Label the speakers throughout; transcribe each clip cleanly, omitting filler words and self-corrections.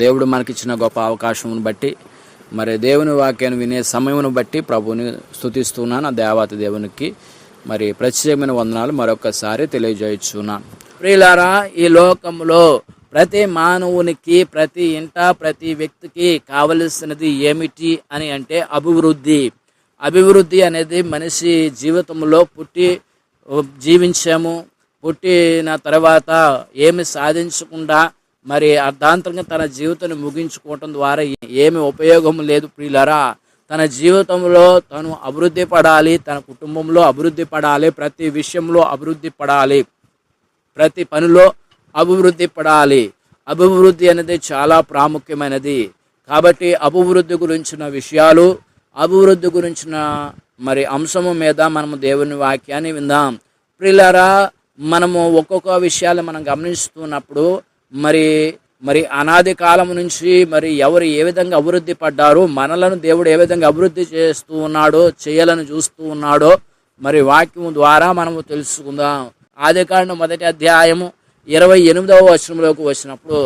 Speaker 1: దేవుడు మనకిచ్చిన గొప్ప అవకాశమును బట్టి మరి దేవుని వాక్యాన్ని వినే సమయమును బట్టి ప్రభువుని స్తుతిస్తున్నాను. ఆ దేవత దేవునికి మరి ప్రత్యేకమైన వందనాలు మరొకసారి తెలియజేయుచున్నాను. ప్రియులారా, ఈ లోకంలో ప్రతి మానవునికి, ప్రతి ఇంట, ప్రతి వ్యక్తికి కావలసినది ఏమిటి అని అంటే అభివృద్ధి. అభివృద్ధి అనేది మనిషి జీవితంలో జీవించాము, పుట్టిన తర్వాత ఏమి సాధించకుండా మరి అర్ధాంతరంగా తన జీవితాన్ని ముగించుకోవటం ద్వారా ఏమి ఉపయోగం లేదు. ప్రియులారా, తన జీవితంలో తను అభివృద్ధి పడాలి, తన కుటుంబంలో అభివృద్ధి పడాలి, ప్రతి విషయంలో అభివృద్ధి పడాలి, ప్రతి పనిలో అభివృద్ధి పడాలి. అభివృద్ధి అనేది చాలా ప్రాముఖ్యమైనది. కాబట్టి అభివృద్ధి గురించిన విషయాలు, అభివృద్ధి గురించిన మరి అంశము మీద మనము దేవుని వాక్యాన్ని విందాం. ప్రియులారా, మనము ఒక్కొక్క విషయాలు మనం గమనిస్తున్నప్పుడు మరి అనాది కాలం నుంచి మరి ఎవరు ఏ విధంగా అభివృద్ధి పడ్డారో, మనలను దేవుడు ఏ విధంగా అభివృద్ధి చేస్తూ ఉన్నాడో, చేయాలని చూస్తూ ఉన్నాడో మరి వాక్యము ద్వారా మనము తెలుసుకుందాం. ఆదికాండం 1వ అధ్యాయము 28వ వచనంలోకి వచ్చినప్పుడు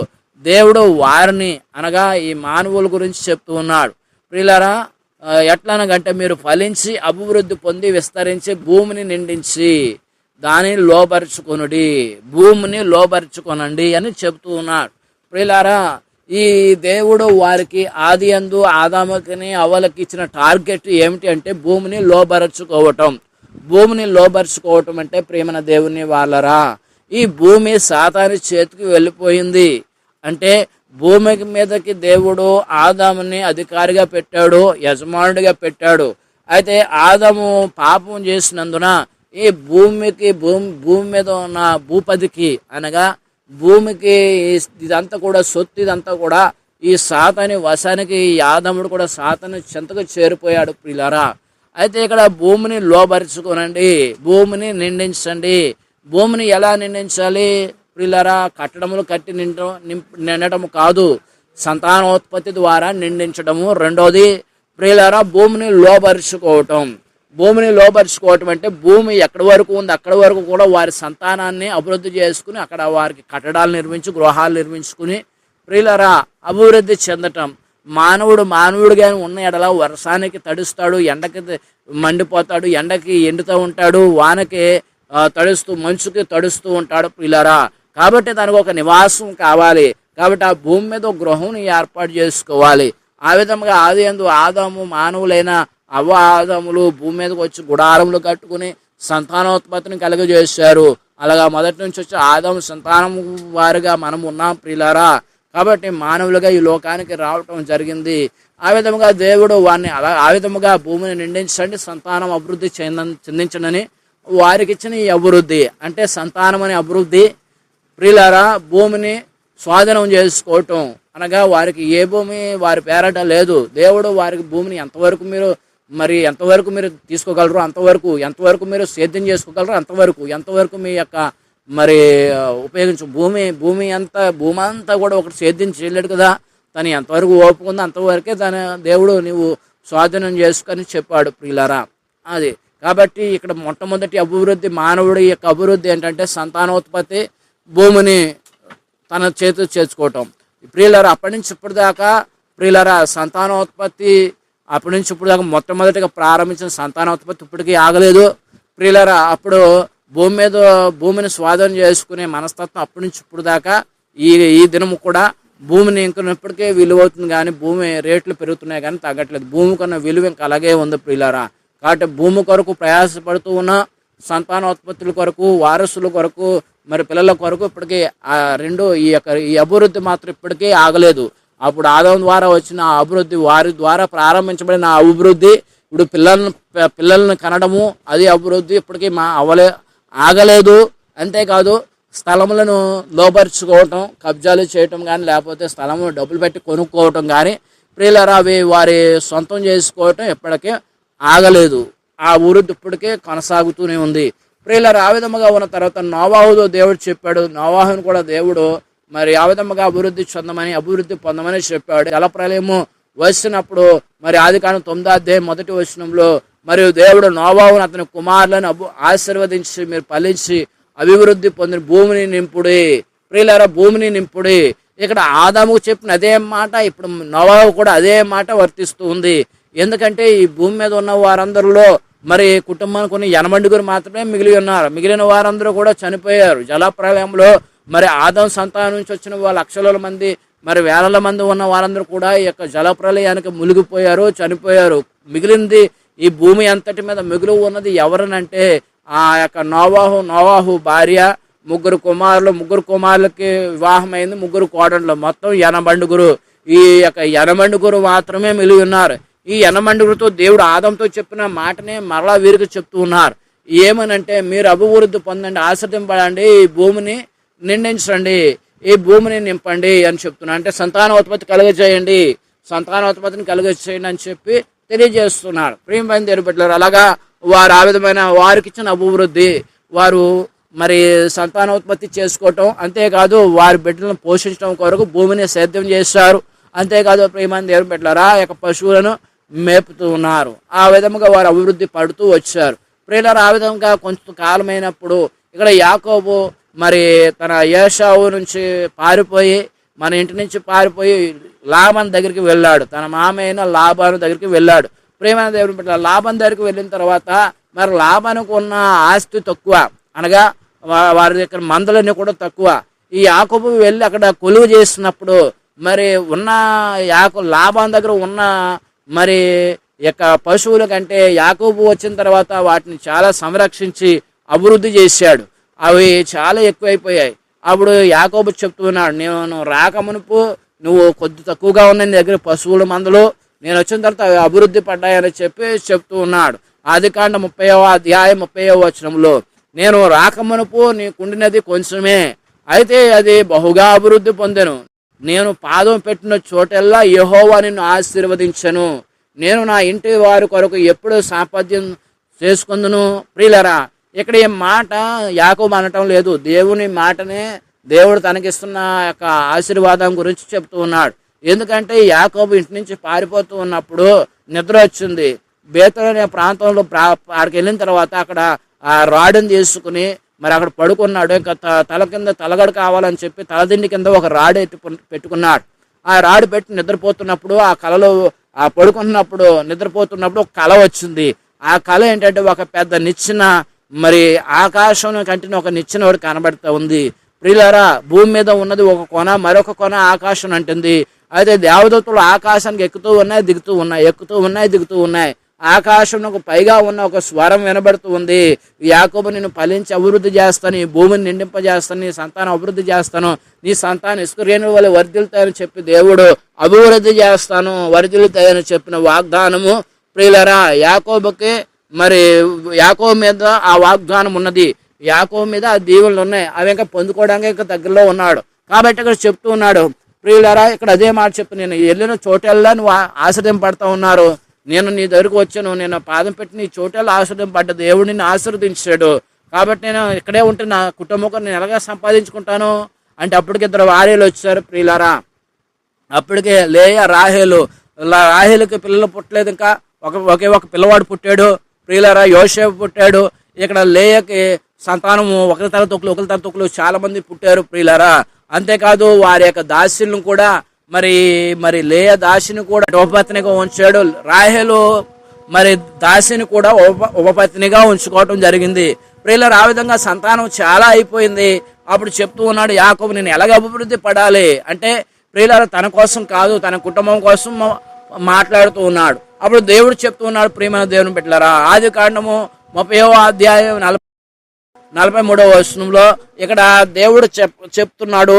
Speaker 1: దేవుడు వారిని అనగా ఈ మానవుల గురించి చెప్తూ ఉన్నాడు. ప్రియులారా, ఎట్లనగంటే మీరు ఫలించి అభివృద్ధి పొంది విస్తరించి భూమిని నిండించి దానిని లోపరుచుకొనుడి, భూమిని లోపరుచుకొనండి అని చెప్తూ ఉన్నాడు. ప్రియులారా, ఈ దేవుడు వారికి ఆది యందు ఆదాముకి అవ్వలకి ఇచ్చిన టార్గెట్ ఏమిటి అంటే భూమిని లోపరుచుకోవటం. భూమిని లోపరుచుకోవటం అంటే ప్రేమన దేవుని వాళ్ళరా, ఈ భూమి సాతాను చేతికి వెళ్ళిపోయింది. అంటే భూమి మీదకి దేవుడు ఆదాముని అధికారిగా పెట్టాడు, యజమానుడిగా పెట్టాడు. అయితే ఆదాము పాపం చేసినందున ఈ భూమి మీద ఉన్న భూపతికి అనగా భూమికి ఇదంతా కూడా సొత్తు, ఇదంతా కూడా ఈ సాతాని వశానికి ఈ ఆదాముడు కూడా సాతాను చెంతకు చేరిపోయాడు. ప్రియులారా, అయితే ఇక్కడ భూమిని లోపరుచుకోనండి, భూమిని నిండించండి. భూమిని ఎలా నిండించాలి ప్రియులారా? కట్టడములు కట్టి నిండటము కాదు, సంతానోత్పత్తి ద్వారా నిండించడము. రెండోది ప్రియులారా, భూమిని లోపరుచుకోవటం. భూమిని లోపరుచుకోవటం అంటే భూమి ఎక్కడి వరకు ఉంది అక్కడి వరకు కూడా వారి సంతానాన్ని అభివృద్ధి చేసుకుని అక్కడ వారికి కట్టడాలు నిర్మించి గృహాలు నిర్మించుకుని ప్రియులారా అభివృద్ధి చెందటం. మానవుడుగా ఉన్న ఎడల వర్షానికి తడుస్తాడు, ఎండకి మండిపోతాడు, ఎండకి ఎండుతూ ఉంటాడు, వానకి తడుస్తూ మంచుకి తడుస్తూ ఉంటాడు. ప్రియులారా, కాబట్టి దానికి ఒక నివాసం కావాలి. కాబట్టి ఆ భూమి మీద ఒక గృహం ఏర్పాటు చేసుకోవాలి. ఆ విధంగా ఆది యందు ఆదాము మానవులైన అవ్వ ఆదాములు భూమి మీదకి వచ్చి గుడారములు కట్టుకుని సంతానోత్పత్తిని కలుగజేశారు. అలాగా మొదటి నుంచి వచ్చి ఆదాము సంతానం వారిగా మనం ఉన్నాం. ప్రియులారా, కాబట్టి మానవులుగా ఈ లోకానికి రావటం జరిగింది. ఆ విధముగా దేవుడు వారిని ఆ విధముగా భూమిని నిండించండి, సంతానం అభివృద్ధి చెందించండి వారికి ఇచ్చిన ఈ అభివృద్ధి అంటే సంతానం అనే అభివృద్ధి. ప్రియులారా, భూమిని స్వాధీనం చేసుకోవటం అనగా వారికి ఏ భూమి వారి పేరట లేదు. దేవుడు వారికి భూమిని ఎంతవరకు మీరు తీసుకోగలరు అంతవరకు, ఎంతవరకు మీరు సేద్యం చేసుకోగలరు అంతవరకు, ఎంతవరకు మీ యొక్క మరి ఉపయోగించు భూమి అంతా కూడా ఒకటి సేద్యం చేయలేడు కదా. తను ఎంతవరకు ఓపుకుందో అంతవరకే తన దేవుడు నీవు స్వాధీనం చేసుకొని చెప్పాడు. ప్రియులారా, అది కాబట్టి ఇక్కడ మొట్టమొదటి అభివృద్ధి మానవుడి యొక్క అభివృద్ధి ఏంటంటే సంతానోత్పత్తి, భూమిని తన చేతిలో చేర్చుకోవటం. ప్రియులారా, అప్పటి నుంచి ఇప్పటిదాకా ప్రియులారా సంతానోత్పత్తి అప్పటి నుంచి ఇప్పటిదాకా మొట్టమొదటిగా ప్రారంభించిన సంతానోత్పత్తి ఇప్పటికీ ఆగలేదు. ప్రియులారా, అప్పుడు భూమిని స్వాధీనం చేసుకునే మనస్తత్వం అప్పటి నుంచి ఇప్పుడు దాకా ఈ దినము కూడా భూమిని ఇంకొన్నప్పటికే విలువ అవుతుంది, కానీ భూమి రేట్లు పెరుగుతున్నాయి కానీ తగ్గట్లేదు. భూమి కన్నా విలువ ఇంకా అలాగే ఉంది. ప్రియులారా, కాబట్టి భూమి కొరకు ప్రయాసపడుతూ ఉన్న సంతానోత్పత్తుల కొరకు, వారసుల కొరకు, మరి పిల్లల కొరకు ఇప్పటికీ ఈ అభివృద్ధి మాత్రం ఇప్పటికీ ఆగలేదు. అప్పుడు ఆదాము ద్వారా వచ్చిన అభివృద్ధి, వారి ద్వారా ప్రారంభించబడిన అభివృద్ధి ఇప్పుడు పిల్లలను కనడము, అది అభివృద్ధి ఇప్పటికీ ఆగలేదు. అంతేకాదు స్థలములను లోపరుచుకోవటం, కబ్జాలు చేయటం కానీ, లేకపోతే స్థలము డబ్బులు పెట్టి కొనుక్కోవటం కానీ ప్రియులారా అవి వారి సొంతం చేసుకోవటం ఎప్పటికీ ఆగలేదు. ఆ అభివృద్ధి ఇప్పటికే కొనసాగుతూనే ఉంది. ప్రియులారా, ఆ విధముగా ఉన్న తర్వాత నోవాహుతో దేవుడు చెప్పాడు. నోవాహును కూడా దేవుడు మరి ఆ విధముగా అభివృద్ధి పొందమని చెప్పాడు. జలప్రలయము వచ్చినప్పుడు మరి ఆదికాండం 9వ అధ్యాయం 1వ వచనంలో మరియు దేవుడు నోవాహును అతని కుమారులను ఆశీర్వదించి మీరు ఫలించి అభివృద్ధి పొందిన భూమిని నింపుడి. ప్రియులారా, భూమిని నింపుడి. ఇక్కడ ఆదాముకు చెప్పిన అదే మాట ఇప్పుడు నోవాహు కూడా అదే మాట వర్తిస్తూ ఉంది. ఎందుకంటే ఈ భూమి మీద ఉన్న వారందరిలో మరి కుటుంబానికి కొన్ని 80 మాత్రమే మిగిలి ఉన్నారు. మిగిలిన వారందరూ కూడా చనిపోయారు. జలప్రలయంలో మరి ఆదాము సంతానం నుంచి వచ్చిన లక్షల మంది మరి వేల మంది ఉన్న వారందరూ కూడా ఈ యొక్క జలప్రలయానికి మునిగిపోయారు, చనిపోయారు. మిగిలింది ఈ భూమి అంతటి మీద మిగిలి ఉన్నది ఎవరనంటే ఆ యొక్క నోవాహు భార్య, 3 కుమారులకి వివాహమైంది, 3 కోడళ్ళు, మొత్తం 80. ఈ యొక్క 80 మాత్రమే మిగిలి ఉన్నారు. ఈ 80తో దేవుడు ఆదంతో చెప్పిన మాటనే మరలా వీరికి చెప్తూ ఉన్నారు. ఏమనంటే మీరు అభివృద్ధి పొందండి, ఆశ్రదింపడండి, ఈ భూమిని నిండించండి, ఈ భూమిని నింపండి అని చెప్తున్నారు. అంటే సంతానోత్పత్తి కలుగజేయండి, సంతానోత్పత్తిని కలుగజేయండి అని చెప్పి తెలియజేస్తున్నారు. ప్రియమైన దేవుని బిడ్డలారా, అలాగా వారు ఆ విధమైన వారికి ఇచ్చిన అభివృద్ధి, వారు మరి సంతానోత్పత్తి చేసుకోవటం, అంతేకాదు వారి బిడ్డలను పోషించడం కొరకు భూమిని సేద్యం చేశారు. అంతేకాదు ప్రియమైన దేవుని బిడ్డలారా, ఆ యొక్క పశువులను మేపుతూ ఉన్నారు. ఆ విధముగా వారు అభివృద్ధి పడుతూ వచ్చారు. ప్రియులారా, ఆ విధంగా కొంచెం కాలమైనప్పుడు ఇక్కడ యాకోబు మరి తన ఏశావు నుంచి పారిపోయి, మన ఇంటి నుంచి పారిపోయి లాబాను దగ్గరికి వెళ్ళాడు. తన మామైన లాబాను దగ్గరికి వెళ్ళాడు. ప్రియమైన దేవుని బిడ్డలారా, లాబాను దగ్గరికి వెళ్ళిన తర్వాత మరి లాబానుకు ఉన్న ఆస్తి తక్కువ, అనగా వారి దగ్గర మందులన్నీ కూడా తక్కువ. ఈ యాకోబు వెళ్ళి అక్కడ కొలువు చేసినప్పుడు మరి ఉన్న లాబాను దగ్గర ఉన్న మరి యొక్క పశువుల కంటే యాకోబు వచ్చిన తర్వాత వాటిని చాలా సంరక్షించి అభివృద్ధి చేశాడు. అవి చాలా ఎక్కువైపోయాయి. అప్పుడు యాకోబు చెప్తున్నాడు, నేను రాకమునుపు నువ్వు కొద్ది తక్కువగా ఉన్న నీ దగ్గర పశువుల మందులు, నేను వచ్చిన తర్వాత అవి అభివృద్ధి పడ్డాయని చెప్తూ ఉన్నాడు. ఆదికాండం 30వ అధ్యాయం 30వ వచనంలో, నేను రాకమునుపు నీకుండినది కొంచెమే, అయితే అది బహుగా అభివృద్ధి పొందెను. నేను పాదం పెట్టిన చోటెల్లా యెహోవా నిన్ను ఆశీర్వదించను. నేను నా ఇంటి వారి కొరకు ఎప్పుడు సాపథ్యం చేసుకుందును. ప్రియులరా, ఇక్కడ ఈ మాట యాకోబు అనటం లేదు, దేవుని మాటనే దేవుడు తనకిస్తున్న యొక్క ఆశీర్వాదం గురించి చెప్తూ ఉన్నాడు. ఎందుకంటే యాకోబు ఇంటి నుంచి పారిపోతూ ఉన్నప్పుడు నిద్ర వచ్చింది. బేతేలు అనే ప్రాంతంలో అక్కడికి వెళ్ళిన తర్వాత అక్కడ ఆ రాడుని తీసుకుని మరి అక్కడ పడుకున్నాడు. ఇంకా తల కింద తలగడ కావాలని చెప్పి తలదిండి కింద ఒక రాడు పెట్టుకున్నాడు. ఆ రాడు పెట్టి నిద్రపోతున్నప్పుడు ఆ కలలో పడుకున్నప్పుడు నిద్రపోతున్నప్పుడు ఒక కళ వచ్చింది. ఆ కళ ఏంటంటే ఒక పెద్ద నిచ్చెన మరి ఆకాశం కంటిన ఒక నిచ్చెన ఒకటి కనబడుతూ ఉంది. ప్రియులారా, భూమి మీద ఉన్నది ఒక కొన, మరొక కొన ఆకాశం అంటుంది. అయితే దేవదూతలు ఆకాశానికి ఎక్కుతూ ఉన్నాయి, దిగుతూ ఉన్నాయి, ఎక్కుతూ ఉన్నాయి, దిగుతూ ఉన్నాయి. ఆకాశంకు పైగా ఉన్న ఒక స్వరం వినబడుతూ ఉంది, యాకోబు నిన్ను ఫలించి అభివృద్ధి చేస్తాను, ఈ భూమిని నిండింపజేస్తాను, నీ సంతానం అభివృద్ధి చేస్తాను, నీ సంతానం ఇసుకరేణుల వల్ల వర్ధిల్తాయని చెప్పి దేవుడు అభివృద్ధి చేస్తాను, వర్ధిల్తాయని చెప్పిన వాగ్దానము ప్రియులరా యాకోబుకి మరి యాకోబు మీద ఆ వాగ్దానం ఉన్నది. యాకోబు మీద ఆ దీవెనలు ఉన్నాయి. అవి ఇంకా పొందుకోవడానికి ఇంకా దగ్గరలో ఉన్నాడు. కాబట్టి ఇక్కడ చెప్తూ ఉన్నాడు, ప్రియులరా, ఇక్కడ అదే మాట చెప్పు, నేను వెళ్ళిన చోటల్లా నువ్వు ఆశ్రదింపడతా ఉన్నారు, నేను నీ దగ్గరకు వచ్చాను, నేను పాదం పెట్టి నీ చోటల్లో ఆశ్రదింపడ్డ దేవుడు నిన్ను ఆశీర్వదించాడు. కాబట్టి నేను ఇక్కడే ఉంటే నా కుటుంబం నేను ఎలాగా సంపాదించుకుంటాను అంటే అప్పటికి 2 భార్యలు వచ్చారు. ప్రియులరా, అప్పటికే లేయా రాహేలుకి పిల్లలు పుట్టలేదు, ఇంకా ఒకే ఒక పిల్లవాడు పుట్టాడు. ప్రియులరా, యోసేపు పుట్టాడు. ఇక్కడ లేయకి సంతానము ఒకరి తల తొక్కులు చాలా మంది పుట్టారు. ప్రియులరా, అంతేకాదు వారి యొక్క దాస్యులను కూడా మరి లేయ దాసిని కూడా ఉపపత్నిగా ఉంచాడు. రాహేలు మరి దాసిని కూడా ఉపపత్నిగా ఉంచుకోవటం జరిగింది. ప్రియులరా, ఆ విధంగా సంతానం చాలా అయిపోయింది. అప్పుడు చెప్తూ ఉన్నాడు యాకోబు, నేను ఎలాగ అభివృద్ధి పడాలి అంటే ప్రియులరా తన కోసం కాదు, తన కుటుంబం కోసం మాట్లాడుతూ ఉన్నాడు. అప్పుడు దేవుడు చెప్తూ ఉన్నాడు, ప్రియమైన దేవుని బిడ్డలారా, ఆదికాండము 30వ అధ్యాయం 43వ వచనంలో ఇక్కడ దేవుడు చెప్తున్నాడు.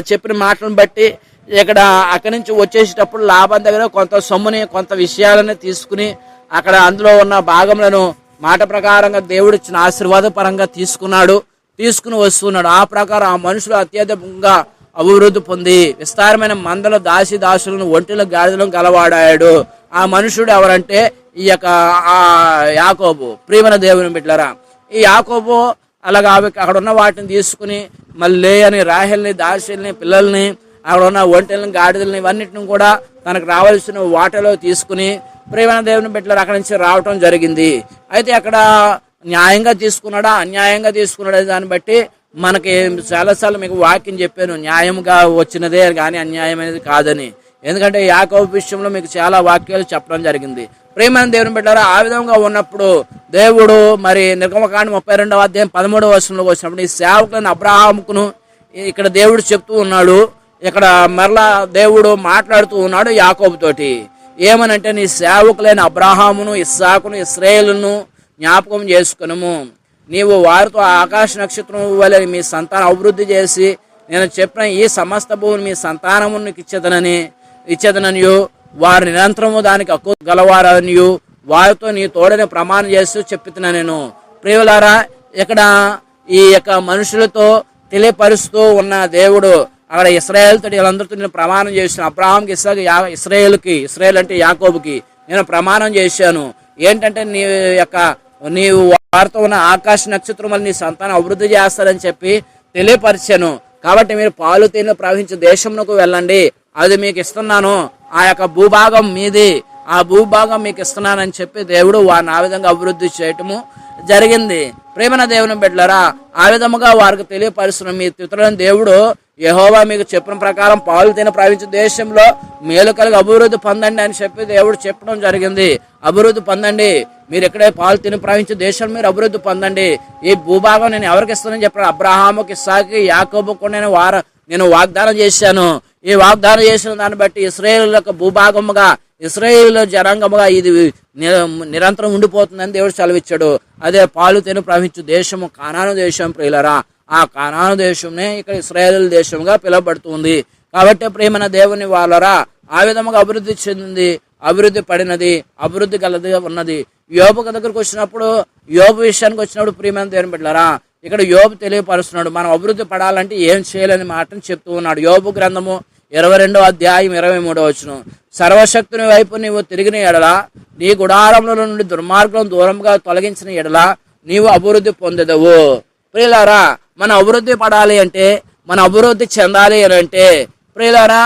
Speaker 1: చెప్పిన మాటలను బట్టి ఇక్కడ అక్కడి నుంచి వచ్చేసేటప్పుడు లాభం దగ్గర కొంత సొమ్ముని కొంత విషయాలని తీసుకుని అక్కడ అందులో ఉన్న భాగములను మాట ప్రకారంగా దేవుడు ఇచ్చిన ఆశీర్వాద పరంగా తీసుకుని వస్తున్నాడు. ఆ ప్రకారం ఆ మనుషులు అత్యధికంగా అభివృద్ధి పొంది విస్తారమైన మందల దాసులను ఒంటిల గాడిదలను గలవాడాడు. ఆ మనుషుడు ఎవరంటే ఈ యొక్క యాకోబు. ప్రియమైన దేవుని బిడ్డలారా, ఈ యాకోబు అలాగా అక్కడ ఉన్న వాటిని తీసుకుని మళ్ళీ లేయని రాహేల్ని దాసుల్ని పిల్లల్ని అక్కడ ఉన్న ఒంటెల్ని గాడిదల్ని ఇవన్నిటిని కూడా తనకు రావాల్సిన వాటలో తీసుకుని ప్రియమైన దేవుని బిడ్డలారా అక్కడి నుంచి రావటం జరిగింది. అయితే అక్కడ న్యాయంగా తీసుకున్నాడా అన్యాయంగా తీసుకున్నాడా దాన్ని బట్టి మనకి చాలాసార్లు మీకు వాక్యం చెప్పాను, న్యాయంగా వచ్చినదే కానీ అన్యాయమైనది కాదని. ఎందుకంటే యాకోబు విషయంలో మీకు చాలా వాక్యాలు చెప్పడం జరిగింది. ప్రేమైన దేవుని బిడ్డలారా, ఆ విధంగా ఉన్నప్పుడు దేవుడు మరి నిర్గమకాండం 32వ అధ్యాయం 13వ వచనంలోకి వచ్చినప్పుడు ఈ సేవకులను అబ్రహాముకును ఇక్కడ దేవుడు చెప్తూ ఉన్నాడు. ఇక్కడ మరలా దేవుడు మాట్లాడుతూ ఉన్నాడు యాకోబుతోటి. ఏమనంటే, నీ సేవకులైన అబ్రహామును ఇస్సాకును ఇశ్రాయేలును జ్ఞాపకం చేసుకునము. నీవు వారితో ఆకాశ నక్షత్రం వలె మీ సంతానం అభివృద్ధి చేసి నేను చెప్పిన ఈ సమస్త భూమిని మీ సంతానము నీకు ఇచ్చేదననియు వారు నిరంతరము దానికి హక్కు గలవారనియు వారితో నీ తోడని ప్రమాణం చేస్తూ చెప్పుతున్నా నేను. ప్రియులారా, ఇక్కడ ఈ యొక్క మనుషులతో తెలియపరుస్తూ ఉన్న దేవుడు అక్కడ ఇశ్రాయేలుతో వీళ్ళందరితో నేను ప్రమాణం చేశాను. అబ్రహాంకి ఇశ్రాయేల్ అంటే యాకోబుకి నేను ప్రమాణం చేశాను. ఏంటంటే నీవు వారితో ఉన్న ఆకాశ నక్షత్రం వల్ల నీ సంతానం అభివృద్ధి చేస్తారని చెప్పి తెలియపరిచాను. కాబట్టి మీరు పాలు తేనెలు ప్రవహించే దేశంలోకి వెళ్ళండి, అది మీకు ఇస్తున్నాను, ఆ యొక్క భూభాగం మీది, ఆ భూభాగం మీకు ఇస్తున్నానని చెప్పి దేవుడు వారిని ఆ విధంగా అభివృద్ధి చేయటము జరిగింది. ప్రేమన దేవుని బిడ్డలారా, ఆ విధముగా వారికి తెలియపరుస్తున్న మీ పితరులను దేవుడు యెహోవా మీకు చెప్పిన ప్రకారం పాలు తేనె ప్రవహించే దేశంలో మేలు కలిగి అభివృద్ధి పొందండి అని చెప్పి దేవుడు చెప్పడం జరిగింది. అభివృద్ధి పొందండి, మీరు ఎక్కడే పాలు తేనె ప్రవహించే దేశం మీరు అభివృద్ధి పొందండి. ఈ భూభాగం నేను ఎవరికి ఇస్తానని చెప్పాను, అబ్రహాముకి ఇస్సాకుకి యాకోబుకు నేను వాగ్దానం చేశాను. ఈ వాగ్దానం చేసిన దాన్ని బట్టి ఇశ్రాయేలు యొక్క భూభాగముగా, ఇశ్రాయేలు జనాంగముగా ఇది నిరంతరం ఉండిపోతుందని దేవుడు సెలవిచ్చాడు. అదే పాలు తేనె ప్రవహించే దేశము కానాను దేశం. ప్రియులరా, ఆ కానాను దేశంనే ఇక్కడ ఇశ్రాయేలు దేశంగా పిలువబడుతుంది. కాబట్టి ప్రేమన దేవుని వాళ్ళరా, ఆ విధముగా అభివృద్ధి చెందింది, అభివృద్ధి పడినది, అభివృద్ధి కలది ఉన్నది. యోబు దగ్గరకు వచ్చినప్పుడు, యోబు విషయానికి వచ్చినప్పుడు ప్రియమైన దేవుని బిడ్డలారా, ఇక్కడ యోబు తెలియపరుస్తున్నాడు మనం అభివృద్ధి పడాలంటే ఏం చేయాలని మాటను చెప్తూ ఉన్నాడు. యోబు గ్రంథము 22వ అధ్యాయం 23వ వచనం, సర్వశక్తుని వైపు నీవు తిరిగిన ఎడల, నీ గుడారంలో నుండి దుర్మార్గం దూరంగా తొలగించిన ఎడల నీవు అభివృద్ధి పొందెదవు. ప్రియులారా, మనం అభివృద్ధి పడాలి అంటే, మనం అభివృద్ధి చెందాలి అని అంటే, ప్రియులారా,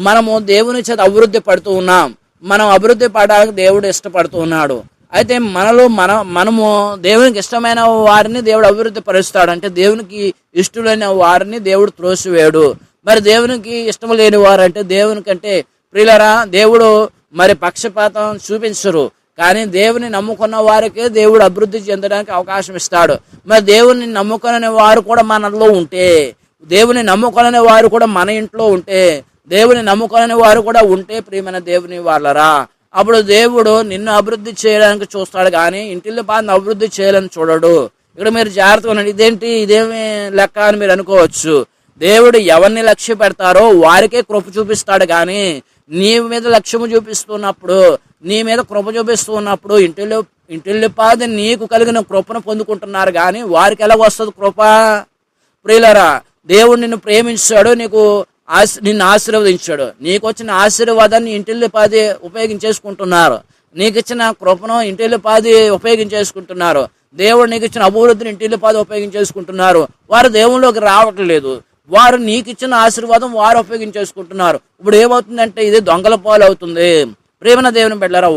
Speaker 1: మనము దేవుని చేత అభివృద్ధి పడుతూ ఉన్నాం. మనం అభివృద్ధి పడడానికి దేవుడు ఇష్టపడుతూ ఉన్నాడు. అయితే మనము దేవునికి ఇష్టమైన వారిని దేవుడు అభివృద్ధి పరుస్తాడు. అంటే దేవునికి ఇష్టమైన వారిని దేవుడు త్రోసివేయడు. మరి దేవునికి ఇష్టం లేని వారు అంటే, దేవునికంటే ప్రియులరా, దేవుడు మరి పక్షపాతం చూపించరు. కానీ దేవుని నమ్ముకున్న వారికే దేవుడు అభివృద్ధి చెందడానికి అవకాశం ఇస్తాడు. మరి దేవుని నమ్ముకునే వారు కూడా మనలో ఉంటే, దేవుని నమ్ముకునే వారు కూడా మన ఇంట్లో ఉంటే, దేవుని నమ్ముకునే వారు కూడా ఉంటే ప్రియమైన దేవుని వాళ్ళరా, అప్పుడు దేవుడు నిన్ను అభివృద్ధి చేయడానికి చూస్తాడు కానీ ఇంటిల్లి పాదిని అభివృద్ధి చేయాలని చూడడు. ఇక్కడ మీరు జాగ్రత్తగా ఉండండి. ఇదేమి లెక్క అని మీరు అనుకోవచ్చు. దేవుడు ఎవరిని లక్ష్య పెడతారో వారికే కృప చూపిస్తాడు కానీ నీ మీద లక్ష్యము చూపిస్తున్నప్పుడు, నీ మీద కృప చూపిస్తున్నప్పుడు ఇంటిల్లిపాది నీకు కలిగిన కృపను పొందుకుంటున్నారు కానీ వారికి ఎలా వస్తుంది కృప? ప్రియులరా, దేవుడు నిన్ను ప్రేమించాడు, నిన్ను ఆశీర్వదించాడు. నీకు వచ్చిన ఆశీర్వాదాన్ని ఇంటిల్లిపాది ఉపయోగించేసుకుంటున్నారు. నీకు ఇచ్చిన కృపను ఇంటిల్లిపాది ఉపయోగించేసుకుంటున్నారు. దేవుడు నీకు ఇచ్చిన అభివృద్ధిని ఇంటిల్లిపాది ఉపయోగించేసుకుంటున్నారు. వారు దేవుళ్ళలోకి రావట్లేదు. వారు నీకు ఇచ్చిన ఆశీర్వాదం వారు ఉపయోగించేసుకుంటున్నారు. ఇప్పుడు ఏమవుతుందంటే ఇది దొంగల పాలు అవుతుంది. ప్రేమన దేవుని బిడ్డలారా,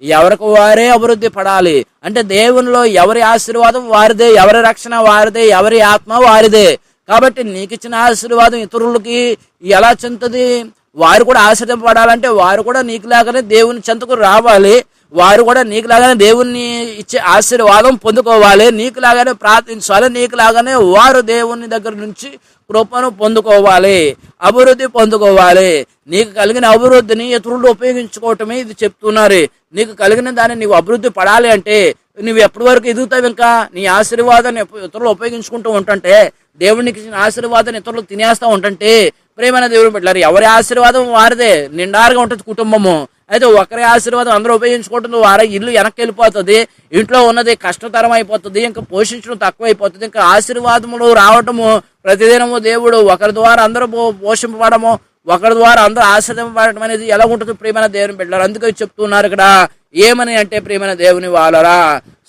Speaker 1: ఎవరికి వారే అభివృద్ధి పడాలి. అంటే దేవునిలో ఎవరి ఆశీర్వాదం వారిదే, ఎవరి రక్షణ వారిదే, ఎవరి ఆత్మ వారిదే. కాబట్టి నీకు ఇచ్చిన ఆశీర్వాదం ఇతరులకి ఎలా చెందుతుంది? వారు కూడా ఆశీర్వపడాలంటే వారు కూడా నీకులాగానే దేవుని చెంతకు రావాలి. వారు కూడా నీకులాగానే దేవుణ్ణి ఇచ్చే ఆశీర్వాదం పొందుకోవాలి. నీకులాగానే ప్రార్థించాలి. నీకులాగానే వారు దేవుని దగ్గర నుంచి కృపను పొందుకోవాలి, అభివృద్ధి పొందుకోవాలి. నీకు కలిగిన అభివృద్ధిని ఇతరులు ఉపయోగించుకోవటమే ఇది చెప్తున్నారు. నీకు కలిగిన దాన్ని నీవు అభివృద్ధి పడాలి అంటే నువ్వు ఎప్పటి వరకు ఎదుగుతావు? ఇంకా నీ ఆశీర్వాదాన్ని ఇతరులు ఉపయోగించుకుంటూ ఉంటుంటే, దేవునికి ఇచ్చిన ఆశీర్వాదాన్ని ఇతరులు తినేస్తూ ఉంటుంటే, ప్రేమైన దేవుని బిడ్డలారా, ఎవరి ఆశీర్వాదం వారిదే నిండారుగా ఉంటుంది కుటుంబము. అయితే ఒకరి ఆశీర్వాదం అందరూ ఉపయోగించుకుంటుంది, వారి ఇల్లు వెనక్కి వెళ్ళిపోతుంది, ఇంట్లో ఉన్నది కష్టతరం అయిపోతుంది, ఇంకా పోషించడం తక్కువ అయిపోతుంది. ఇంకా ఆశీర్వాదములు రావటము ప్రతిదినము దేవుడు ఒకరి ద్వారా అందరూ పోషింపబడము, ఒకరి ద్వారా అందరూ ఆశీర్వదింపబడటం అనేది ఎలా ఉంటుంది ప్రియమైన దేవుని బిడ్డలారా? అందుకే చెప్తున్నారు ఇక్కడ ఏమని అంటే, ప్రియమైన దేవుని వాళ్ళరా,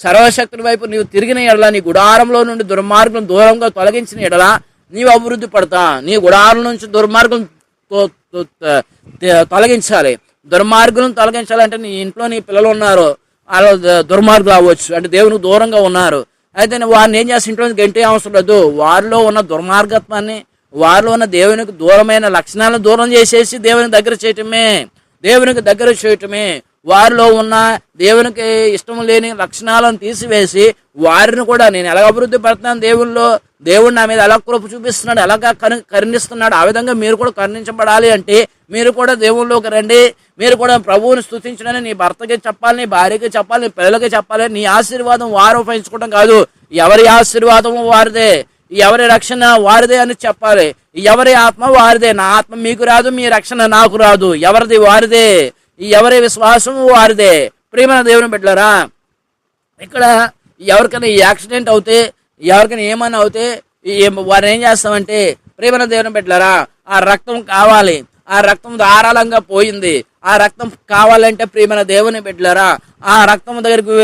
Speaker 1: సర్వశక్తుని వైపు నీవు తిరిగిన ఎడల, నీ గుడారంలో నుండి దుర్మార్గం దూరంగా తొలగించిన ఎడల నీవు అభివృద్ధి పడతా. నీ గుడారం నుంచి దుర్మార్గం తొలగించాలి. దుర్మార్గులను తొలగించాలంటే నీ ఇంట్లో నీ పిల్లలు ఉన్నారు, వాళ్ళు దుర్మార్గులు అవ్వచ్చు, అంటే దేవునికి దూరంగా ఉన్నారు. అయితే వారిని ఏం చేస్తే ఇంట్లో గంటే అవసరం లేదు. వారిలో ఉన్న దుర్మార్గత్వాన్ని, వారిలో ఉన్న దేవునికి దూరమైన లక్షణాలను దూరం చేసేసి దేవునికి దగ్గర చేయటమే. వారిలో ఉన్న దేవునికి ఇష్టం లేని లక్షణాలను తీసివేసి వారిని కూడా నేను ఎలా అభివృద్ధి పడుతున్నాను దేవుడు నా మీద ఎలా కృప చూపిస్తున్నాడు, ఎలాగా కరుణిస్తున్నాడు, ఆ విధంగా మీరు కూడా కరుణించబడాలి అంటే మీరు కూడా దేవుళ్ళలోకి రండి. మీరు కూడా ప్రభువుని స్తుతించడని నీ భర్తకి చెప్పాలి, నీ భార్యకి చెప్పాలి, నీ పిల్లలకి చెప్పాలి. నీ ఆశీర్వాదం వారు ఉపయోగించుకోవడం కాదు, ఎవరి ఆశీర్వాదము వారిదే, ఎవరి రక్షణ వారిదే అని చెప్పాలి. ఎవరి ఆత్మ వారిదే, నా ఆత్మ మీకు రాదు, మీ రక్షణ నాకు రాదు, ఎవరిది వారిదే, ఎవరి విశ్వాసము వారిదే. ప్రియమైన దేవుని బిడ్డలారా, ఇక్కడ ఎవరికైనా ఈ యాక్సిడెంట్ అవుతే, ఎవరికైనా ఏమన్నా అవుతే వారు ఏం చేస్తామంటే, ప్రియమైన దేవుని బిడ్డలారా, ఆ రక్తం కావాలి, ఆ రక్తం ధారాళంగా పోయింది, ఆ రక్తం కావాలంటే ప్రియమైన దేవుని బిడ్డలారా ఆ రక్తం దగ్గరికి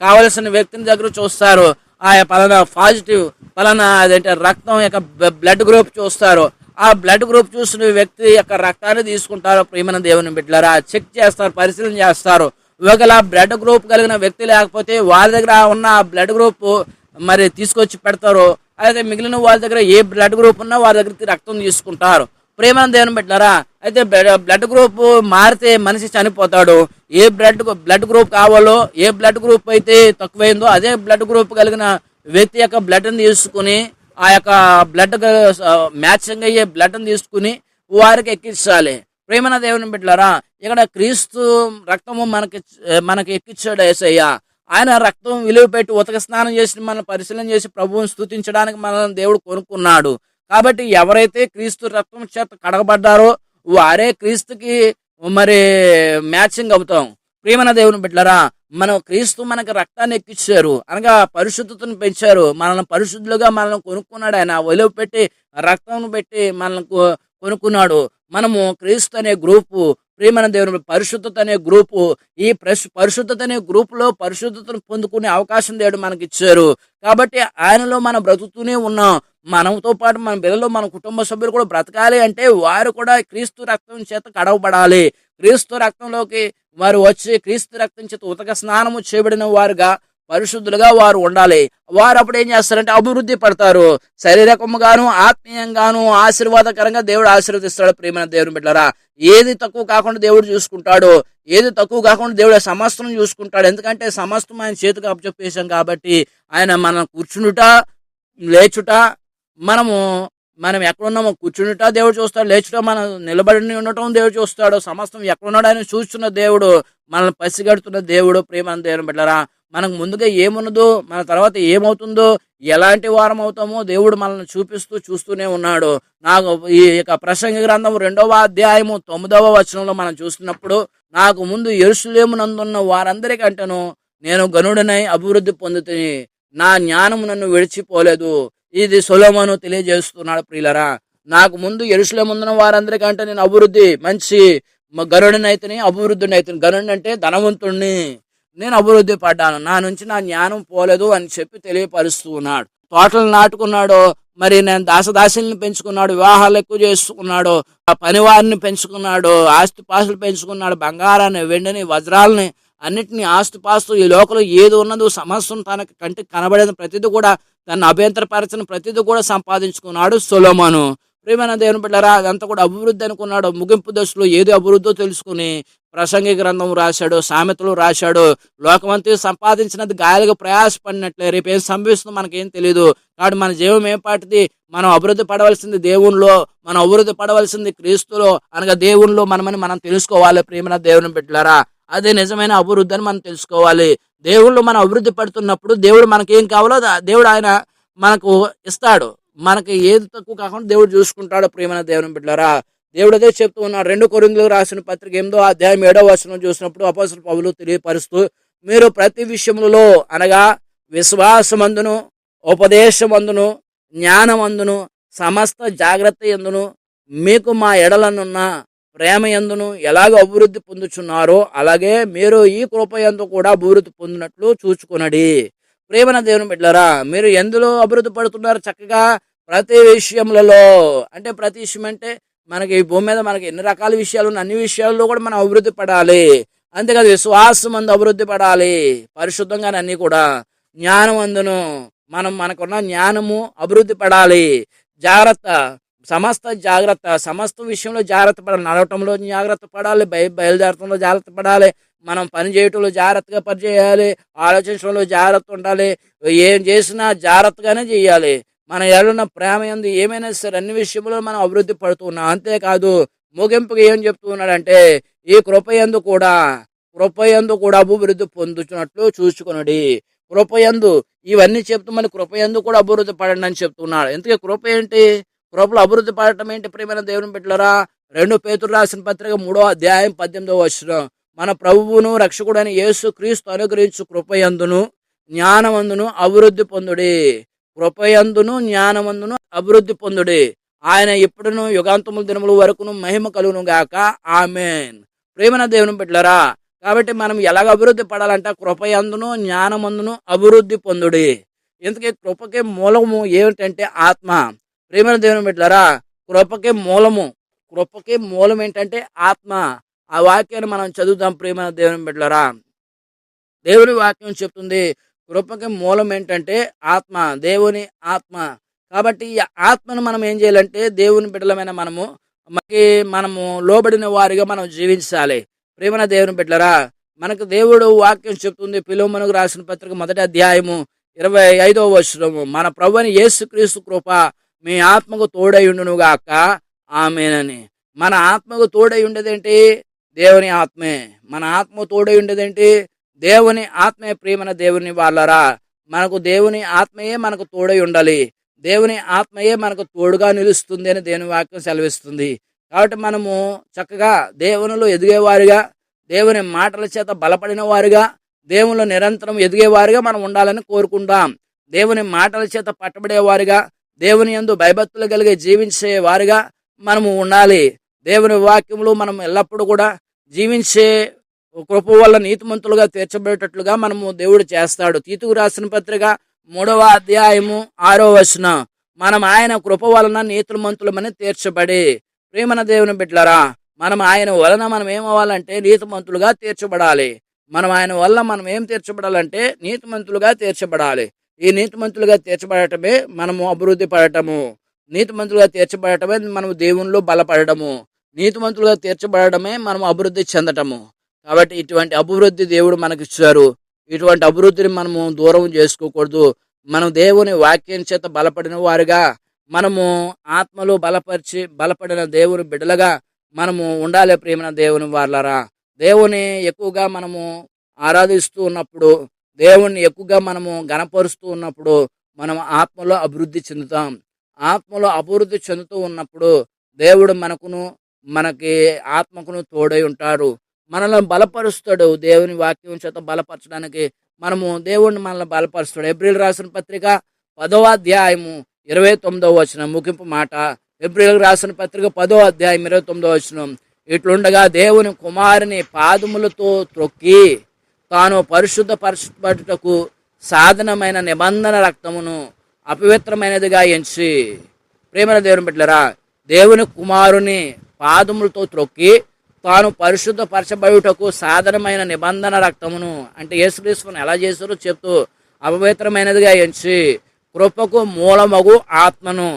Speaker 1: కావలసిన వ్యక్తిని దగ్గర చూస్తారు. ఆ పలానా పాజిటివ్, పలానా అదేంటే రక్తం యొక్క బ్లడ్ గ్రూప్ చూస్తారు. ఆ బ్లడ్ గ్రూప్ చూసిన వ్యక్తి యొక్క రక్తాన్ని తీసుకుంటారు. ప్రియమైన దేవుని బిడ్డలారా చెక్ చేస్తారు, పరిశీలన చేస్తారు. ఒకవేళ బ్లడ్ గ్రూప్ కలిగిన వ్యక్తి లేకపోతే వారి దగ్గర ఉన్న బ్లడ్ గ్రూప్ మరి తీసుకొచ్చి పెడతారు. అయితే మిగిలిన వాళ్ళ దగ్గర ఏ బ్లడ్ గ్రూప్ ఉన్నా వారి దగ్గరికి రక్తం తీసుకుంటారు. ప్రేమ దేవుని బిడ్డలారా, అయితే బ్లడ్ గ్రూప్ మారితే మనిషి చనిపోతాడు. ఏ బ్లడ్ గ్రూప్ కావాలో, ఏ బ్లడ్ గ్రూప్ అయితే తక్కువైందో అదే బ్లడ్ గ్రూప్ కలిగిన వ్యక్తి యొక్క బ్లడ్ని తీసుకుని, ఆ యొక్క బ్లడ్ మ్యాచింగ్ అయ్యే బ్లడ్ని తీసుకుని వారికి ఎక్కించాలి. ప్రేమన దేవుని బిడ్డలారా, ఇక్కడ క్రీస్తు రక్తము మనకి ఎక్కించాడు యేసయ్య. ఆయన రక్తం విలువ పెట్టి ఉతక స్నానం చేసి మనల్ని పరిశీలన చేసి ప్రభువుని స్తుతించడానికి మనల్ని దేవుడు కొనుక్కున్నాడు. కాబట్టి ఎవరైతే క్రీస్తు రక్తం చేత కడగబడ్డారో వారే క్రీస్తుకి మరి మ్యాచింగ్ అవుతాం. ప్రియమైన దేవుని బిడ్డలారా, క్రీస్తు మనకి రక్తాన్ని ఎక్కించారు, అనగా పరిశుద్ధతను పెంచారు. మనల్ని పరిశుద్ధులుగా మనల్ని కొనుక్కున్నాడు. ఆయన విలువ పెట్టి రక్తం పెట్టి మనల్ని కొనుక్కున్నాడు. మనము క్రీస్తు అనే గ్రూపు, ప్రియమైన దేవుని పరిశుద్ధత అనే గ్రూపు, ఈ పరిశుద్ధత అనే గ్రూపులో పరిశుద్ధతను పొందుకునే అవకాశం దేవుడు మనకి ఇచ్చారు. కాబట్టి ఆయనలో మనం బ్రతుకుతూనే ఉన్నాం. మనతో పాటు మన పిల్లలు, మన కుటుంబ సభ్యులు కూడా బ్రతకాలి అంటే వారు కూడా క్రీస్తు రక్తం చేత కడవబడాలి. క్రీస్తు రక్తంలోకి వారు వచ్చి క్రీస్తు రక్తం చేత ఉతక స్నానము చేయబడిన వారుగా పరిశుద్ధులుగా వారు ఉండాలి. వారు అప్పుడు ఏం చేస్తారంటే అభివృద్ధి పడతారు. శారీరకంగాను ఆత్మీయంగాను ఆశీర్వాదకరంగా దేవుడు ఆశీర్వదిస్తాడు. ప్రియమైన దేవుని బిడ్డలారా, ఏది తక్కువ కాకుండా దేవుడు చూసుకుంటాడు, ఏది తక్కువ కాకుండా దేవుడు సమస్తం చూసుకుంటాడు. ఎందుకంటే సమస్తం ఆయన చేతికి అప్పచెప్పేశాం కాబట్టి ఆయన మనం కూర్చుండుట, లేచుట, మనం ఎక్కడున్నామో కూర్చుండుట దేవుడు చూస్తాడు, లేచుట మనం నిలబడి ఉండటం దేవుడు చూస్తాడు. సమస్తం ఎక్కడున్నాడు ఆయన చూస్తున్న దేవుడు, మనల్ని పసిగడుతున్న దేవుడు. ప్రియమైన దేవుని బిడ్డలారా, మనకు ముందుగా ఏమున్నదో, మన తర్వాత ఏమవుతుందో, ఎలాంటి వారం అవుతామో దేవుడు మనల్ని చూస్తూనే ఉన్నాడు. నాకు ఈ యొక్క ప్రసంగి గ్రంథం 2వ అధ్యాయము 9వ వచనంలో మనం చూస్తున్నప్పుడు, నాకు ముందు యెరూషలేమునందున్న వారందరికంటేను నేను గనుడనై అభివృద్ధి పొందుతుని, నా జ్ఞానము నన్ను విడిచిపోలేదు. ఇది సొలొమోను తెలియజేస్తున్నాడు. ప్రియులరా, నాకు ముందు యెరూషలేమున్న వారందరికంటే నేను మంచి గనుడనైతేనే అభివృద్ధినైతేనే. గనుడు అంటే ధనవంతుణ్ణి, నేను అభివృద్ధి పడ్డాను, నా నుంచి నా జ్ఞానం పోలేదు అని చెప్పి తెలియపరుస్తూ ఉన్నాడు. తోటలు నాటుకున్నాడు, మరి నేను దాసదాసుల్ని పెంచుకున్నాడు, వివాహాలు ఎక్కువ చేసుకున్నాడు, పనివారిని పెంచుకున్నాడు, ఆస్తిపాస్తులు పెంచుకున్నాడు, బంగారాన్ని, వెండిని, వజ్రాలని, అన్నిటినీ ఆస్తిపాస్తులు ఈ లోకంలో ఏది ఉన్నదో సమస్తం తనకి కంటికి కనబడేది ప్రతిదీ కూడా, తను అభ్యంతరపరచిన ప్రతిదీ కూడా సంపాదించుకున్నాడు సొలొమోను. ప్రియమైన దేవుని బిడ్డలారా, అదంతా కూడా అభివృద్ధి అనుకున్నాడు. ముగింపు దశలో ఏది అభివృద్ధో తెలుసుకుని ప్రసంగి గ్రంథం రాశాడు, సామెతలు రాశాడు. లోకమంతా సంపాదించినది గాలిగా ప్రయాసపడినట్లే, రేపు ఏం సంభవిస్తుందో మనకేం తెలియదు. కాబట్టి మన జీవం ఏం పాటిది, మనం అభివృద్ధి పడవలసింది దేవునిలో, మనం అభివృద్ధి పడవలసింది క్రీస్తులో, అనగా దేవునిలో మనమని మనం తెలుసుకోవాలి. ప్రియమైన దేవుని బిడ్డలారా, అదే నిజమైన అభివృద్ధి అని మనం తెలుసుకోవాలి. దేవుళ్ళు మనం అభివృద్ధి పడుతున్నప్పుడు దేవుడు మనకేం కావాలో దేవుడు ఆయన మనకు ఇస్తాడు. మనకి ఏది తక్కువ కాకుండా దేవుడు చూసుకుంటాడు. ప్రియమైన దేవుని బిడ్డలారా, దేవుడు అదే చెప్తూ ఉన్నాడు. 2 కొరింథీయులకు రాసిన పత్రిక 8వ అధ్యాయం 7వ వచనం చూసినప్పుడు అపోస్తలుడు పౌలు తెలియపరుస్తూ, మీరు ప్రతి విషయములలో అనగా విశ్వాసమందును, ఉపదేశమందును, జ్ఞానమందును, సమస్త జాగ్రత్త యందును, మీకు మా ఎడలనున్న ప్రేమ యందును ఎలాగ అభివృద్ధి పొందుచున్నారో అలాగే మీరు ఈ కృప యందు కూడా అభివృద్ధి పొందినట్లు చూచుకొనడి. ప్రియమైన దేవుని బిడ్డలారా, మీరు ఎందులో అభివృద్ధి పడుతున్నారు? చక్కగా ప్రతి విషయములలో. అంటే ప్రతి విషయం అంటే మనకి ఈ భూమి మీద మనకి ఎన్ని రకాల విషయాలు ఉన్నాయి, అన్ని విషయాల్లో కూడా మనం అభివృద్ధి పడాలి. అంతేకాదు విశ్వాసం అందు అభివృద్ధి పడాలి, పరిశుద్ధంగానే అన్ని కూడా, జ్ఞానం అందును, మనకున్న జ్ఞానము అభివృద్ధి పడాలి. జాగ్రత్త, సమస్త విషయంలో జాగ్రత్త పడాలి. నడవటంలో జాగ్రత్త పడాలి, బయలుదేరటంలో జాగ్రత్త పడాలి, మనం పని చేయటంలో జాగ్రత్తగా పని చేయాలి, ఆలోచించడంలో జాగ్రత్త ఉండాలి, ఏం చేసినా జాగ్రత్తగానే చేయాలి. మన ఎడలున్న ప్రేమ యందు ఏమైనా సరే అన్ని విషయంలో మనం అభివృద్ధి పడుతూ ఉన్నాం. అంతేకాదు ముగింపుగా ఏం చెప్తూ ఉన్నాడంటే, ఈ కృపయందు కూడా అభివృద్ధి పొందుతున్నట్లు చూసుకొనుడి. కృపయందు ఇవన్నీ చెప్తూ మన కృపయందు కూడా అభివృద్ధి పడండి అని చెప్తున్నాడు. ఎందుకే కృప ఏంటి? కృపలో అభివృద్ధి పడటం ఏంటి? ప్రియమైన దేవుని బిడ్డలారా, 2 పేతురు రాసిన పత్రిక 3వ అధ్యాయం 18వ వచనం, మన ప్రభువును రక్షకుడైన యేసు క్రీస్తు అనుగ్రహించు కృపయందును జ్ఞానమందును అభివృద్ధి పొందుడి. కృపయందును జ్ఞానమందును అభివృద్ధి పొందుడి. ఆయన ఇప్పుడును యుగాంతముల దినముల వరకును మహిమ కలుగును గాక. ఆమేన్. ప్రేమన దేవుని బిడ్డలారా, కాబట్టి మనం ఎలాగ అభివృద్ధి పడాలంటే కృపయందును జ్ఞానమందును అభివృద్ధి పొందుడి. ఎందుకే కృపకి మూలము ఏమిటంటే ఆత్మ. ప్రేమన దేవుని బిడ్డలారా, కృపకి మూలం ఏంటంటే ఆత్మ. ఆ వాక్యాన్ని మనం చదువుదాం. ప్రేమన దేవుని బిడ్డలారా, దేవుని వాక్యం చెప్తుంది కృపకి మూలం ఏంటంటే ఆత్మ, దేవుని ఆత్మ. కాబట్టి ఈ ఆత్మను మనం ఏం చేయాలంటే దేవుని బిడ్డలమైన మనము లోబడిన వారిగా మనం జీవించాలి. ప్రేమన దేవుని బిడ్డలారా, మనకు దేవుడు వాక్యం చెప్తుంది. ఫిలోమోనుకు రాసిన పత్రిక 1వ అధ్యాయము 25వ వచనము, మన ప్రభువైన యేసుక్రీస్తు కృప మీ ఆత్మకు తోడై ఉండును గాక. ఆమేనని. మన ఆత్మకు తోడై ఉండేదేంటి? దేవుని ఆత్మే. మన ఆత్మ తోడై ఉండేదేంటి? దేవుని ఆత్మే. ప్రియమైన దేవుని వాళ్ళరా, మనకు దేవుని ఆత్మయే మనకు తోడై ఉండాలి. దేవుని ఆత్మయే మనకు తోడుగా నిలుస్తుంది అని దేవుని వాక్యం సెలవిస్తుంది. కాబట్టి మనము చక్కగా దేవునిలో ఎదిగేవారిగా, దేవుని మాటల చేత బలపడిన వారిగా, దేవునిలో నిరంతరం ఎదిగేవారిగా మనం ఉండాలని కోరుకుంటాం. దేవుని మాటల చేత పట్టబడేవారిగా, దేవుని యందు భయభక్తులు కలిగి జీవించే వారిగా మనము ఉండాలి. దేవుని వాక్యములు మనం ఎల్లప్పుడూ కూడా జీవించే కృప వల్ల నీతిమంతులుగా తీర్చబడేటట్లుగా మనము దేవుడు చేస్తాడు. తీతుకు రాసిన పత్రిక 3వ అధ్యాయము 6వ వచనం, మనం ఆయన కృప వలన నీతిమంతులమని తీర్చబడి. ప్రేమన దేవుని బిడ్డలారా, మనం ఆయన వలన మనం ఏమవ్వాలంటే నీతిమంతులుగా తీర్చబడాలి. ఆయన వల్ల మనం ఏం తీర్చబడాలంటే నీతిమంతులుగా తీర్చబడాలి. ఈ నీతిమంతులుగా తీర్చబడటమే మనము అభివృద్ధి పడటము. నీతిమంతులుగా తీర్చబడటమే మనము దేవునిలో బలపడటము. నీతిమంతులుగా తీర్చబడటమే మనం అభివృద్ధి చెందటము. కాబట్టి ఇటువంటి అభివృద్ధి దేవుడు మనకి ఇచ్చారు. ఇటువంటి అభివృద్ధిని మనము దూరం చేసుకోకూడదు. మనం దేవుని వాక్యం చేత బలపడిన వారిగా, మనము ఆత్మలో బలపడిన దేవుని బిడ్డలుగా మనము ఉండాలి. ప్రేమ దేవుని వాళ్ళరా, దేవుని ఎక్కువగా మనము ఆరాధిస్తూ ఉన్నప్పుడు, దేవుణ్ణి ఎక్కువగా మనము గణపరుస్తూ ఉన్నప్పుడు మనం ఆత్మలో అభివృద్ధి చెందుతాం. ఆత్మలో అభివృద్ధి చెందుతూ ఉన్నప్పుడు దేవుడు మనకి ఆత్మకును తోడై ఉంటారు. మనల్ని బలపరుస్తాడు. దేవుని వాక్యం చేత బలపరచడానికి దేవుడిని మనల్ని బలపరుస్తాడు. ఏప్రిల్ రాసిన పత్రిక 10వ అధ్యాయము 29వ వచనం ముగింపు మాట. ఏప్రిల్ రాసిన పత్రిక 10వ అధ్యాయం 29వ వచనం, ఇట్లుండగా దేవుని కుమారుని పాదములతో త్రొక్కి తాను పరిశుద్ధపరచబడుటకు సాధనమైన నిబంధన రక్తమును అపవిత్రమైనదిగా ఎంచి. ప్రేమల దేవుని బిడ్డలారా, దేవుని కుమారుని పాదములతో త్రొక్కి తాను పరిశుద్ధపరచబడుటకు సాధనమైన నిబంధన రక్తమును, అంటే యేసుక్రీస్తును ఎలా చేశారో చెప్తూ అపవిత్రమైనదిగా ఎంచి కృపకు మూలమగు ఆత్మను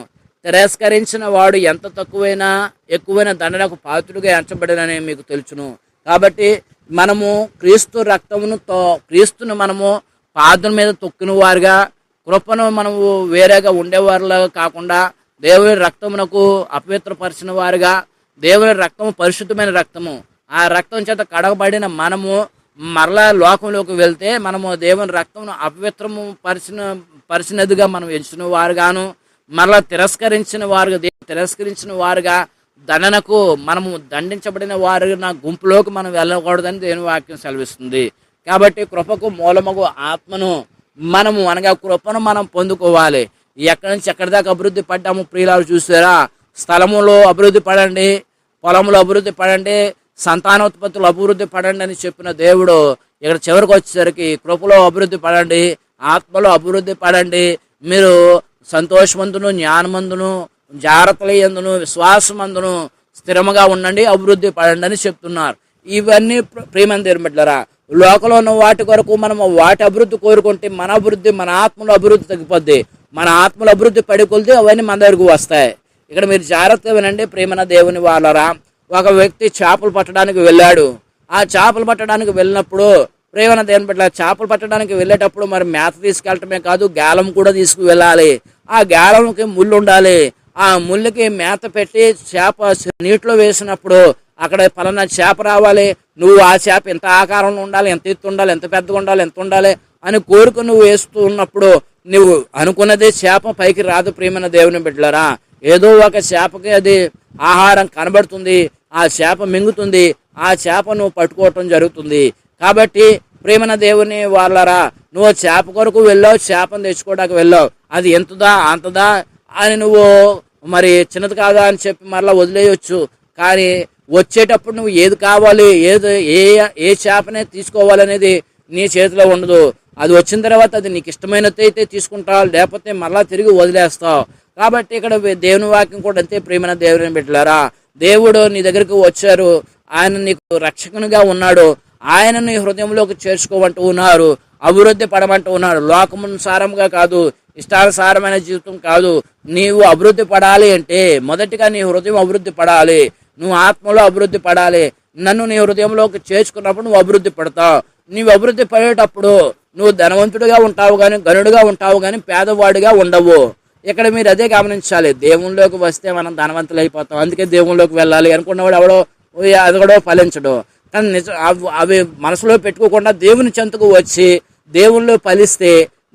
Speaker 1: తిరస్కరించిన వాడు ఎంత తక్కువైనా ఎక్కువైన దండనకు పాత్రుడిగా ఎంచబడినని మీకు తెలుసును. కాబట్టి మనము క్రీస్తును మనము పాదం మీద తొక్కిన వారుగా, కృపను మనము వేరేగా ఉండేవారిలాగా కాకుండా దేవుని రక్తమునకు అపవిత్రపరిచిన వారుగా, దేవుని రక్తము పరిశుద్ధమైన రక్తము, ఆ రక్తం చేత కడగబడిన మనము మరలా లోకంలోకి వెళ్తే మనము దేవుని రక్తమును అపవిత్రము పరిచినదిగా మనం ఎంచిన వారుగాను, మరలా తిరస్కరించిన వారుగా దండనకు మనము దండించబడిన వారి గుంపులోకి మనం వెళ్ళకూడదని దేవుని వాక్యం సెలవిస్తుంది. కాబట్టి కృపకు మూలమగు ఆత్మను అనగా కృపను మనం పొందుకోవాలి. ఎక్కడి నుంచి ఎక్కడి దాకా అభివృద్ధి పడ్డాము ప్రియులారు చూసారా? స్థలములో అభివృద్ధి పడండి, పొలంలో అభివృద్ధి పడండి, సంతానోత్పత్తులు అభివృద్ధి పడండి అని చెప్పిన దేవుడు ఇక్కడ చివరికి వచ్చేసరికి కృపలో అభివృద్ధి పడండి, ఆత్మలో అభివృద్ధి పడండి, మీరు సంతోషమందును, జ్ఞానమందును, జాగ్రత్తలందును, విశ్వాసమందును స్థిరముగా ఉండండి, అభివృద్ధి పడండి అని చెప్తున్నారు. ఇవన్నీ ప్రియమైన దేవుని బిడ్డలారా, లోకంలో ఉన్న వాటి కొరకు మనం వాటి అభివృద్ధి కోరుకుంటే మన అభివృద్ధి, మన ఆత్మలో అభివృద్ధి తగ్గిపోద్ది. మన ఆత్మలో అభివృద్ధి పడికొలితే అవన్నీ మన దగ్గరకు వస్తాయి. ఇక్కడ మీరు జాగ్రత్తగా వినండి ప్రేమన దేవుని వాళ్ళరా. ఒక వ్యక్తి చేపలు పట్టడానికి వెళ్ళాడు. ఆ చేపలు పట్టడానికి వెళ్ళినప్పుడు ప్రేమన దేవుని పట్ల చేపలు పట్టడానికి వెళ్ళేటప్పుడు మరి మేత తీసుకెళ్ళటమే కాదు, గాలం కూడా తీసుకు వెళ్ళాలి. ఆ గాలంకి ముళ్ళు ఉండాలి. ఆ ముళ్ళకి మేత పెట్టి చేప నీటిలో వేసినప్పుడు అక్కడ పలానా చేప రావాలి, నువ్వు ఆ చేప ఎంత ఆకారంలో ఉండాలి, ఎంత ఎత్తు ఉండాలి, ఎంత పెద్దగా ఉండాలి, ఎంత ఉండాలి అని కోరిక నువ్వు వేస్తూ ఉన్నప్పుడు నువ్వు అనుకున్నదే చేప పైకి రాదు. ప్రియమైన దేవుని బిడ్డలారా, ఏదో ఒక చేపకి అది ఆహారం కనబడుతుంది, ఆ చేప మింగుతుంది, ఆ చేప నువ్వు పట్టుకోవటం జరుగుతుంది. కాబట్టి ప్రియమైన దేవుని వాళ్ళరా, నువ్వు చేప కొరకు వెళ్ళావు, చేపను తెచ్చుకోవడానికి వెళ్ళావు, అది ఎంతదా అంతదా అని నువ్వు మరి చిన్నది కాదా అని చెప్పి మరలా వదిలేయచ్చు. కానీ వచ్చేటప్పుడు నువ్వు ఏది కావాలి, ఏ చేపనే తీసుకోవాలనేది నీ చేతిలో ఉండదు. అది వచ్చిన తర్వాత అది నీకు ఇష్టమైనది అయితే తీసుకుంటావు, లేకపోతే మరలా తిరిగి వదిలేస్తావు. కాబట్టి ఇక్కడ దేవుని వాక్యం కూడా అంతే ప్రియమైన దేవుని బిడ్డలారా. దేవుడు నీ దగ్గరికి వచ్చారు, ఆయన నీకు రక్షకునిగా ఉన్నాడు, ఆయన నీ హృదయంలోకి చేర్చుకోమంటూ ఉన్నారు, అభివృద్ధి పడమంటూ ఉన్నాడు. లోకమునుసారంగా కాదు, ఇష్టానుసారమైన జీవితం కాదు. నీవు అభివృద్ధి పడాలి అంటే మొదటిగా నీ హృదయం అభివృద్ధి పడాలి, నువ్వు ఆత్మలో అభివృద్ధి పడాలి. నన్ను నీ హృదయంలోకి చేర్చుకున్నప్పుడు నువ్వు అభివృద్ధి పడతావు. నీవు అభివృద్ధి పడేటప్పుడు నువ్వు ధనవంతుడిగా ఉంటావు కానీ, గనుడుగా ఉంటావు కానీ పేదవాడిగా ఉండవు. ఇక్కడ మీరు అదే గమనించాలి. దేవుళ్ళలోకి వస్తే మనం ధనవంతులు అయిపోతాం, అందుకే దేవుళ్ళలోకి వెళ్ళాలి అనుకున్నవాడు ఎవడో అది కూడా ఫలించడు. కానీ నిజం అవి మనసులో పెట్టుకోకుండా దేవుని చెంతకు వచ్చి దేవుళ్ళు ఫలిస్తే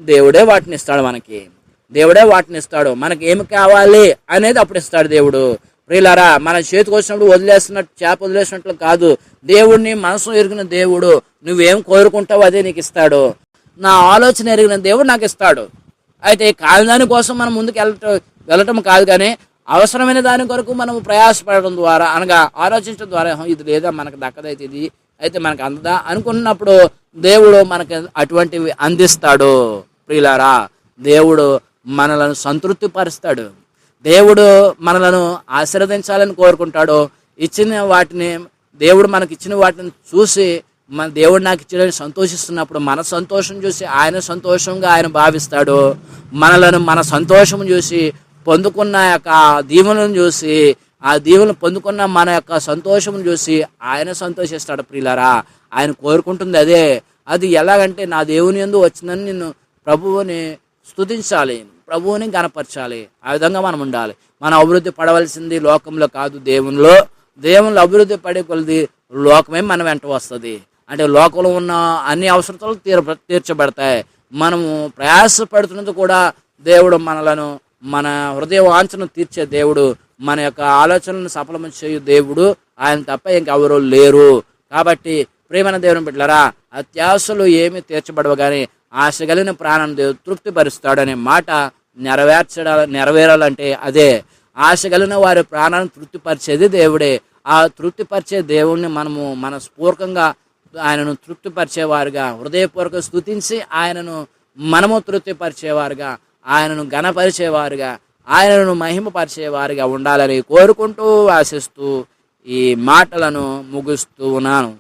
Speaker 1: దేవుడే వాటిని ఇస్తాడు. దేవుడే వాటిని ఇస్తాడు. మనకి ఏమి కావాలి అనేది అప్పుడు ఇస్తాడు దేవుడు. ప్రియులారా, మన చేతికి వచ్చినప్పుడు వదిలేస్తున్నట్టు చేప వదిలేసినట్లు కాదు. దేవుడిని మనసు ఎరిగిన దేవుడు నువ్వేం కోరుకుంటావో అదే నీకు ఇస్తాడు. నా ఆలోచన ఎరిగిన దేవుడు నాకు ఇస్తాడు. అయితే కాని దానికోసం మనం ముందుకు వెళ్ళటం కాదు, కానీ అవసరమైన దాని కొరకు మనం ప్రయాసపడడం ద్వారా, అనగా ఆలోచించడం ద్వారా, ఇది లేదా మనకు దక్కదైతే, ఇది అయితే మనకు అందదా అనుకున్నప్పుడు దేవుడు మనకి అటువంటివి అందిస్తాడు. ప్రియులారా, దేవుడు మనలను సంతృప్తి పరుస్తాడు. దేవుడు మనలను ఆశీర్వదించాలని కోరుకుంటాడు. ఇచ్చిన వాటిని దేవుడు మనకి ఇచ్చిన వాటిని చూసి మన దేవుడు నాకు ఇచ్చిన సంతోషిస్తున్నప్పుడు మన సంతోషం చూసి ఆయన సంతోషంగా ఆయన భావిస్తాడు. మనలను మన సంతోషం చూసి పొందుకున్న యొక్క దీవెనలను చూసి, ఆ దీవెనలు పొందుకున్న మన యొక్క సంతోషం చూసి ఆయన సంతోషిస్తాడు. ప్రియులారా, ఆయన కోరుకుంటుంది అదే. అది ఎలాగంటే నా దేవుని యందు వచ్చిందని నిన్ను ప్రభువుని స్తుతించాలి, ప్రభువుని గణపరచాలి. ఆ విధంగా మనం ఉండాలి. మనం అభివృద్ధి పడవలసింది లోకంలో కాదు, దేవునిలో. దేవునిలో అభివృద్ధి పడే కొలది లోకమే మన వెంట వస్తుంది. అంటే లోకంలో ఉన్న అన్ని అవసరతలు తీర్చబడతాయి. మనము ప్రయాసపడుతున్నది కూడా దేవుడు మనలను, మన హృదయ వాంఛను తీర్చే దేవుడు, మన యొక్క ఆలోచనలను సఫలం చేయు దేవుడు ఆయన తప్ప ఇంకెవరూ లేరు. కాబట్టి ప్రియమైన దేవుని బిడ్డలారా, అత్యాశలు ఏమీ తీర్చబడవు కానీ ఆశ కలిగిన ప్రాణాన్ని దేవుడు తృప్తిపరుస్తాడనే మాట నెరవేరాలంటే అదే. ఆశ కలిగిన వారి ప్రాణాన్ని తృప్తిపరిచేది దేవుడే. ఆ తృప్తిపరిచే దేవుణ్ణి మనము మనస్పూర్వకంగా ఆయనను తృప్తిపరిచేవారుగా, హృదయపూర్వక స్తుతించి ఆయనను మనము తృప్తిపరిచేవారుగా, ఆయనను ఘనపరిచేవారుగా, ఆయనను మహిమపరిచేవారుగా ఉండాలని కోరుకుంటూ ఆశిస్తూ ఈ మాటలను ముగిస్తూ ఉన్నాను.